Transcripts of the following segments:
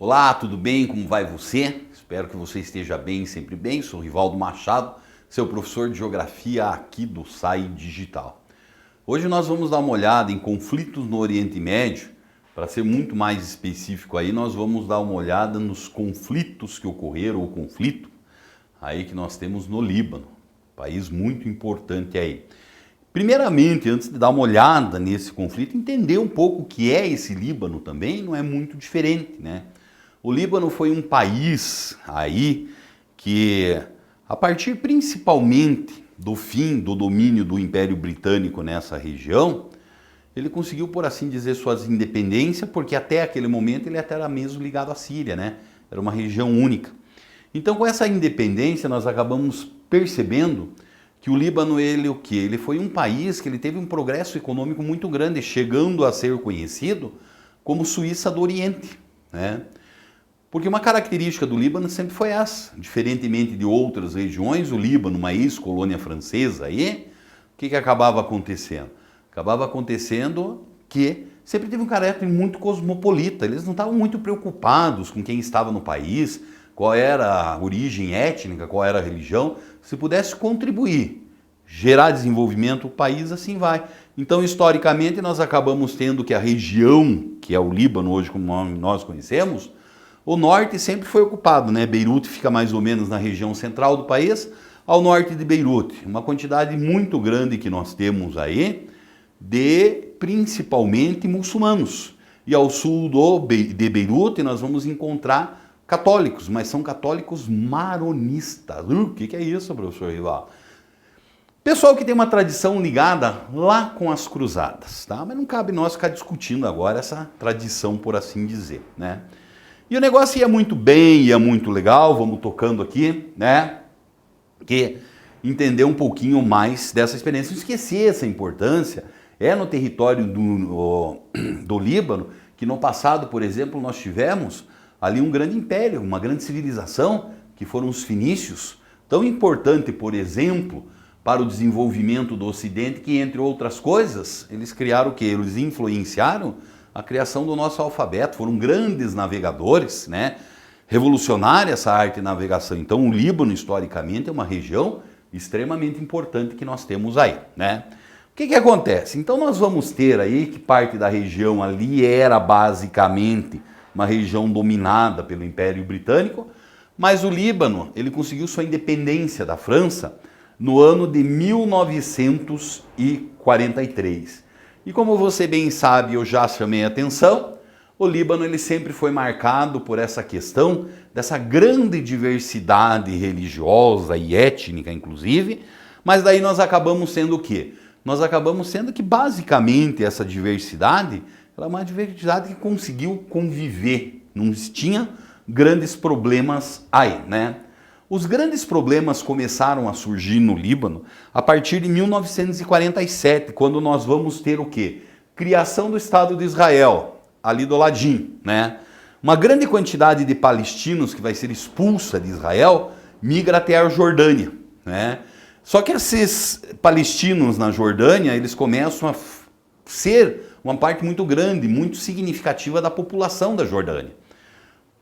Olá, tudo bem? Como vai você? Espero que você esteja bem, sempre bem. Sou Rivaldo Machado, seu professor de Geografia aqui do SAI Digital. Hoje nós vamos dar uma olhada em conflitos no Oriente Médio. Para ser muito mais específico aí, nós vamos dar uma olhada nos conflitos que ocorreram, ou conflito aí que nós temos no Líbano, país muito importante aí. Primeiramente, antes de dar uma olhada nesse conflito, entender um pouco o que é esse Líbano também não é muito diferente, né? O Líbano foi um país aí que, a partir principalmente do fim do domínio do Império Britânico nessa região, ele conseguiu, por assim dizer, suas independências, porque até aquele momento ele até era mesmo ligado à Síria, né? Era uma região única. Então, com essa independência, nós acabamos percebendo que o Líbano, ele foi um país que ele teve um progresso econômico muito grande, chegando a ser conhecido como Suíça do Oriente, né? Porque uma característica do Líbano sempre foi essa, diferentemente de outras regiões, o Líbano, uma ex-colônia francesa, aí, o que acabava acontecendo? Acabava acontecendo que sempre teve um caráter muito cosmopolita, eles não estavam muito preocupados com quem estava no país, qual era a origem étnica, qual era a religião, se pudesse contribuir, gerar desenvolvimento, o país assim vai. Então, historicamente, nós acabamos tendo que a região, que é o Líbano hoje como nós conhecemos, o norte sempre foi ocupado, né? Beirute fica mais ou menos na região central do país, ao norte de Beirute. Uma quantidade muito grande que nós temos aí de, principalmente, muçulmanos. E ao sul de Beirute nós vamos encontrar católicos, mas são católicos maronistas. O que é isso, professor Rival? Pessoal que tem uma tradição ligada lá com as cruzadas, tá? Mas não cabe nós ficar discutindo agora essa tradição, por assim dizer, né? E o negócio ia muito bem, ia muito legal, vamos tocando aqui, né? Que entender um pouquinho mais dessa experiência, não esquecer essa importância, é no território do Líbano, que no passado, por exemplo, nós tivemos ali um grande império, uma grande civilização, que foram os fenícios, tão importante, por exemplo, para o desenvolvimento do Ocidente, que, entre outras coisas, eles criaram o quê? Eles influenciaram a criação do nosso alfabeto, foram grandes navegadores, né? Revolucionária essa arte de navegação. Então, o Líbano, historicamente, é uma região extremamente importante que nós temos aí, né? O que acontece? Então, nós vamos ter aí que parte da região ali era basicamente uma região dominada pelo Império Britânico, mas o Líbano, ele conseguiu sua independência da França no ano de 1943. E como você bem sabe, eu já chamei a atenção, o Líbano ele sempre foi marcado por essa questão dessa grande diversidade religiosa e étnica, inclusive, mas daí nós acabamos sendo o quê? Nós acabamos sendo que basicamente essa diversidade ela é uma diversidade que conseguiu conviver, não tinha grandes problemas aí, né? Os grandes problemas começaram a surgir no Líbano a partir de 1947, quando nós vamos ter o quê? Criação do Estado de Israel, ali do ladinho, né? Uma grande quantidade de palestinos que vai ser expulsa de Israel migra até a Jordânia, né? Só que esses palestinos na Jordânia, eles começam a ser uma parte muito grande, muito significativa da população da Jordânia.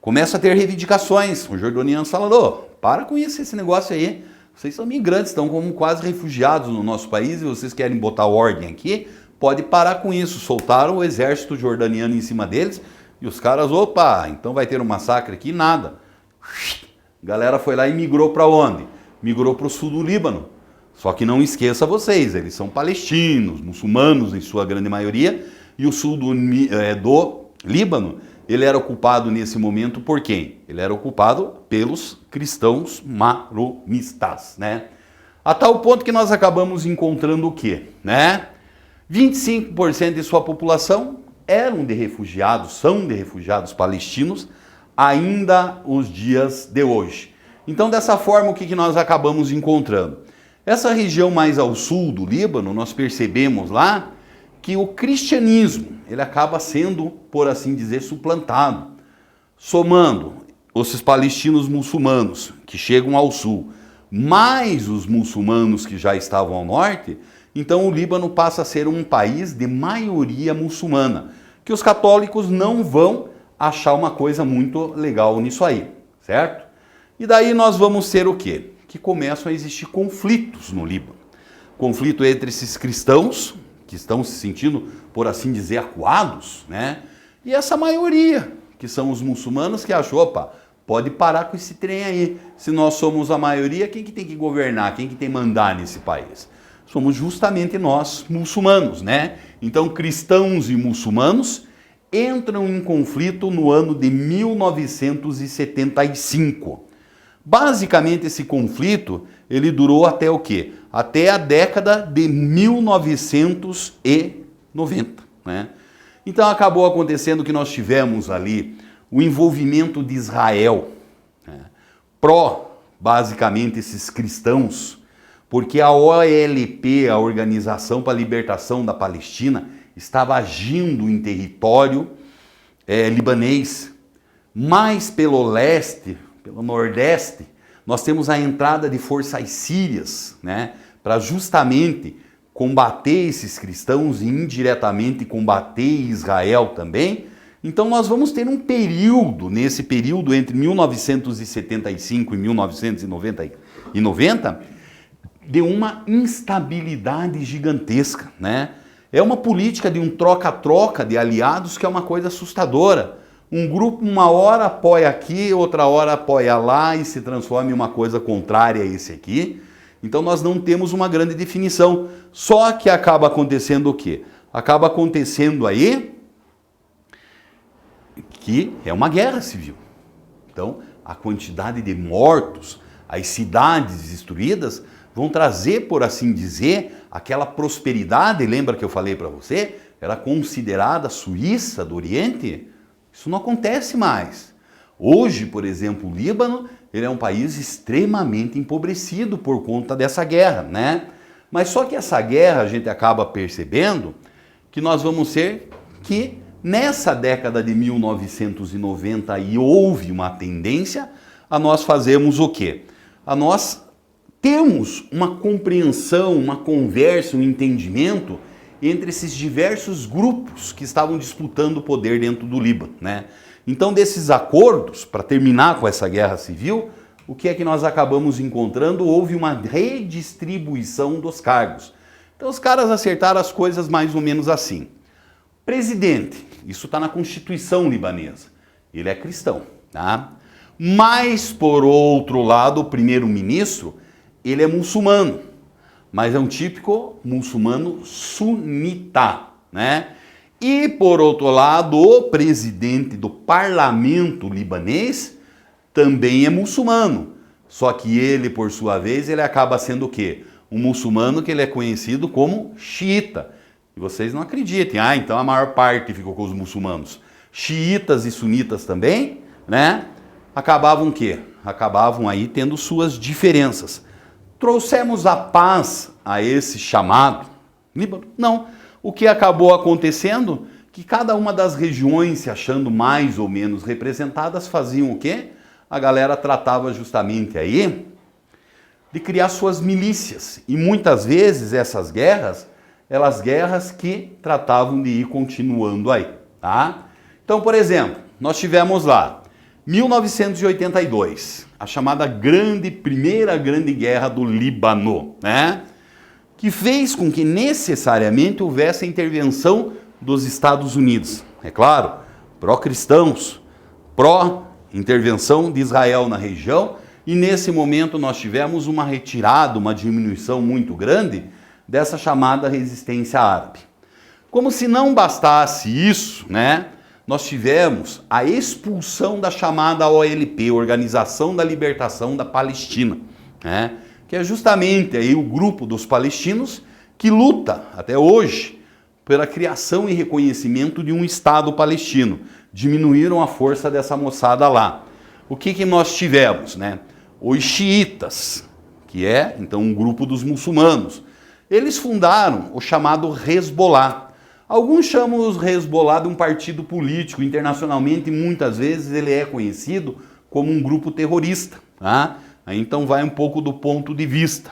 Começa a ter reivindicações. Os jordanianos falam, ô, para com isso, esse negócio aí. Vocês são migrantes, estão como quase refugiados no nosso país e vocês querem botar ordem aqui, pode parar com isso. Soltaram o exército jordaniano em cima deles e os caras, opa, então vai ter um massacre aqui, nada. A galera foi lá e migrou para onde? Migrou para o sul do Líbano. Só que não esqueça vocês, eles são palestinos, muçulmanos em sua grande maioria, e o sul do Líbano, ele era ocupado nesse momento por quem? Ele era ocupado pelos cristãos maronistas, né? A tal ponto que nós acabamos encontrando o quê? Né? 25% de sua população eram de refugiados, são de refugiados palestinos, ainda os dias de hoje. Então, dessa forma, o que nós acabamos encontrando? Essa região mais ao sul do Líbano, nós percebemos lá que o cristianismo, ele acaba sendo, por assim dizer, suplantado. Somando esses palestinos muçulmanos que chegam ao sul, mais os muçulmanos que já estavam ao norte, então o Líbano passa a ser um país de maioria muçulmana, que os católicos não vão achar uma coisa muito legal nisso aí, certo? E daí nós vamos ter o quê? Que começam a existir conflitos no Líbano. Conflito entre esses cristãos, que estão se sentindo, por assim dizer, acuados, né? E essa maioria, que são os muçulmanos, que achou, opa, pode parar com esse trem aí. Se nós somos a maioria, quem que tem que governar? Quem que tem que mandar nesse país? Somos justamente nós, muçulmanos, né? Então, cristãos e muçulmanos entram em conflito no ano de 1975. Basicamente, esse conflito, ele durou até o quê? Até a década de 1990, né? Então, acabou acontecendo que nós tivemos ali o envolvimento de Israel, né? Basicamente, esses cristãos, porque a OLP, a Organização para a Libertação da Palestina, estava agindo em território libanês, mais pelo leste, pelo nordeste, nós temos a entrada de forças sírias, né, para justamente combater esses cristãos e indiretamente combater Israel também. Então nós vamos ter um período, nesse período entre 1975 e 1990, de uma instabilidade gigantesca, né? É uma política de um troca-troca de aliados que é uma coisa assustadora. Um grupo uma hora apoia aqui, outra hora apoia lá e se transforma em uma coisa contrária a esse aqui. Então nós não temos uma grande definição. Só que acaba acontecendo o quê? Acaba acontecendo aí que é uma guerra civil. Então a quantidade de mortos, as cidades destruídas vão trazer, por assim dizer, aquela prosperidade. Lembra que eu falei para você? Era considerada a Suíça do Oriente? Isso não acontece mais. Hoje, por exemplo, o Líbano, ele é um país extremamente empobrecido por conta dessa guerra, né? Mas só que essa guerra a gente acaba percebendo que nós vamos ter que nessa década de 1990 e houve uma tendência a nós fazermos o quê? A nós temos uma compreensão, uma conversa, um entendimento entre esses diversos grupos que estavam disputando o poder dentro do Líbano, né? Então, desses acordos, para terminar com essa guerra civil, o que é que nós acabamos encontrando? Houve uma redistribuição dos cargos. Então, os caras acertaram as coisas mais ou menos assim. Presidente, isso está na Constituição libanesa, ele é cristão, tá? Mas, por outro lado, o primeiro-ministro, ele é muçulmano, mas é um típico muçulmano sunita, né? E, por outro lado, o presidente do parlamento libanês também é muçulmano. Só que ele, por sua vez, ele acaba sendo o quê? Um muçulmano que ele é conhecido como xiita. E vocês não acreditem, então a maior parte ficou com os muçulmanos. Xiitas e sunitas também, né? Acabavam o quê? Acabavam aí tendo suas diferenças. Trouxemos a paz a esse chamado Líbano? Não. O que acabou acontecendo? Que cada uma das regiões, se achando mais ou menos representadas, faziam o quê? A galera tratava justamente aí de criar suas milícias. E muitas vezes essas guerras, elas guerras que tratavam de ir continuando aí, tá? Então, por exemplo, nós tivemos lá 1982, a chamada Primeira Grande Guerra do Líbano, né? Que fez com que necessariamente houvesse a intervenção dos Estados Unidos. É claro, pró-cristãos, pró-intervenção de Israel na região, e nesse momento nós tivemos uma retirada, uma diminuição muito grande dessa chamada resistência árabe. Como se não bastasse isso, né? Nós tivemos a expulsão da chamada OLP, Organização da Libertação da Palestina, né? Que é justamente aí o grupo dos palestinos que luta até hoje pela criação e reconhecimento de um Estado palestino. Diminuíram a força dessa moçada lá. O que nós tivemos, né? Os xiitas, que é então um grupo dos muçulmanos. Eles fundaram o chamado Hezbollah. Alguns chamam os Hezbollah de um partido político. Internacionalmente, muitas vezes, ele é conhecido como um grupo terrorista, tá? Aí, então vai um pouco do ponto de vista.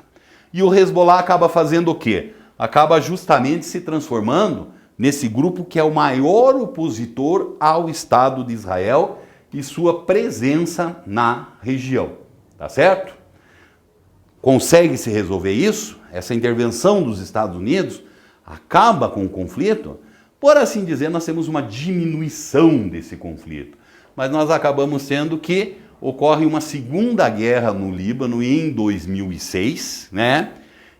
E o Hezbollah acaba fazendo o quê? Acaba justamente se transformando nesse grupo que é o maior opositor ao Estado de Israel e sua presença na região, tá certo? Consegue se resolver isso? Essa intervenção dos Estados Unidos acaba com o conflito? Por assim dizer, nós temos uma diminuição desse conflito, mas nós acabamos tendo que ocorre uma segunda guerra no Líbano em 2006, né?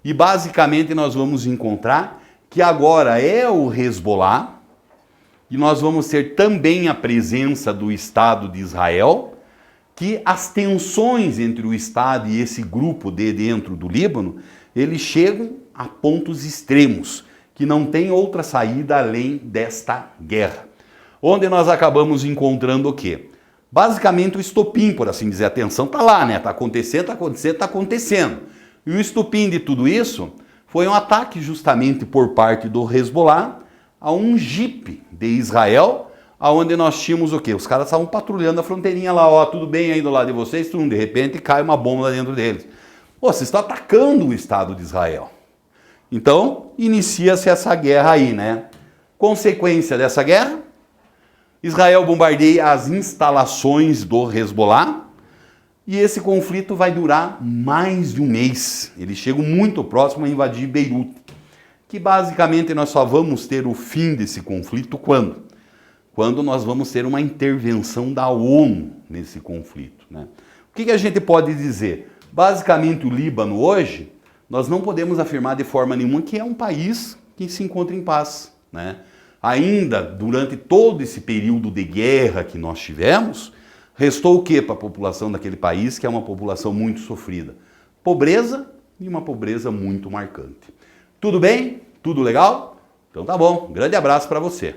E basicamente nós vamos encontrar que agora é o Hezbollah, e nós vamos ter também a presença do Estado de Israel, que as tensões entre o Estado e esse grupo de dentro do Líbano, eles chegam a pontos extremos, que não tem outra saída além desta guerra. Onde nós acabamos encontrando o quê? Basicamente o estopim, por assim dizer, a tensão está lá, né? Está acontecendo, está acontecendo, está acontecendo. E o estopim de tudo isso foi um ataque justamente por parte do Hezbollah a um jipe de Israel, aonde nós tínhamos o quê? Os caras estavam patrulhando a fronteirinha lá, ó, tudo bem aí do lado de vocês, de repente cai uma bomba lá dentro deles. Pô, vocês estão atacando o Estado de Israel. Então, inicia-se essa guerra aí, né? Consequência dessa guerra, Israel bombardeia as instalações do Hezbollah e esse conflito vai durar mais de um mês. Eles chegam muito próximo a invadir Beirute, que basicamente nós só vamos ter o fim desse conflito quando? Quando nós vamos ter uma intervenção da ONU nesse conflito, né? O que a gente pode dizer? Basicamente o Líbano hoje, nós não podemos afirmar de forma nenhuma que é um país que se encontra em paz, né? Ainda durante todo esse período de guerra que nós tivemos, restou o que para a população daquele país, que é uma população muito sofrida? Pobreza e uma pobreza muito marcante. Tudo bem? Tudo legal? Então tá bom. Um grande abraço para você.